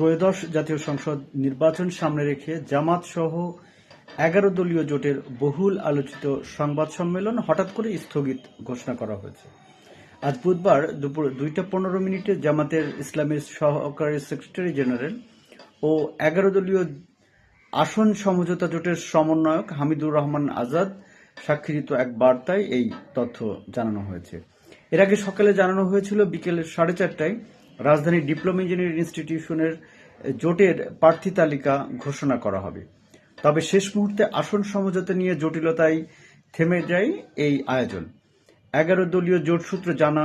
ত্রয়োদশ জাতীয় সংসদ নির্বাচন সামনে রেখে জামাত সহ 11 দলীয় জোটের বহুল আলোচিত সংবাদ সম্মেলন হঠাৎ করে স্থগিত ঘোষণা করা হয়েছে। আজ বুধবার দুপুর 2:15 জামাতের ইসলামীর সহকারী সেক্রেটারি জেনারেল ও 11 দলীয় আসন সমঝোতা জোটের সমন্বয়ক হামিদুর রহমান আজাদ স্বাক্ষরিত এক বার্তায় এই তথ্য জানানো হয়েছে। এর আগে সকালে জানানো হয়েছিল বিকেল 4:30টায় রাজধানীর ডিপ্লোমা ইঞ্জিনিয়ারিং ইনস্টিটিউশনের জোটের প্রার্থী তালিকা ঘোষণা করা হবে। তবে শেষ মুহূর্তে আসন সমঝোতা নিয়ে জটিলতায় থেমে যায় এই আয়োজন। 11 দলীয় জোট সূত্রে জানা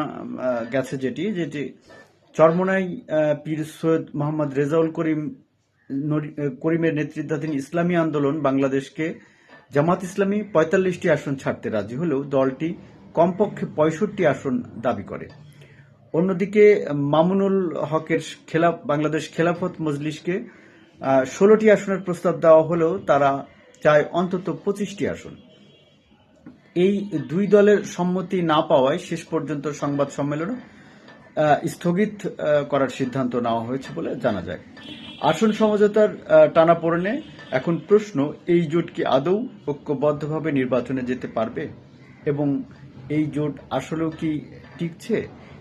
গেছে যেটি চরমোনাই পীর সৈয়দ মোহাম্মদ রেজাউল করিমের নেতৃত্বাধীন ইসলামী আন্দোলন বাংলাদেশকে জামাত ইসলামী 45টি আসন ছাড়তে রাজি হলেও দলটি কমপক্ষে 65 আসন দাবি করে। অন্যদিকে মামুনুল হকের বাংলাদেশ খেলাফত মজলিসকে 16টি আসনের প্রস্তাব দেওয়া হলেও তারা চায় অন্তত 25টি আসন। এই দুই দলের সম্মতি না পাওয়ায় শেষ পর্যন্ত সংবাদ সম্মেলন স্থগিত করার সিদ্ধান্ত নেওয়া হয়েছে বলে জানা যায়। আসন সমঝোতার টানাপোড়েনে এখন প্রশ্ন, এই জোট কি আদৌ ঐক্যবদ্ধভাবে নির্বাচনে যেতে পারবে এবং এই জোট আসলেও কি টিকছে,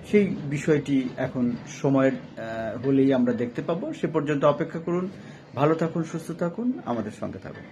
সেই বিষয়টি এখন সময়ের হলেই আমরা দেখতে পাবো। সে পর্যন্ত অপেক্ষা করুন। ভালো থাকুন, সুস্থ থাকুন, আমাদের সঙ্গে থাকুন।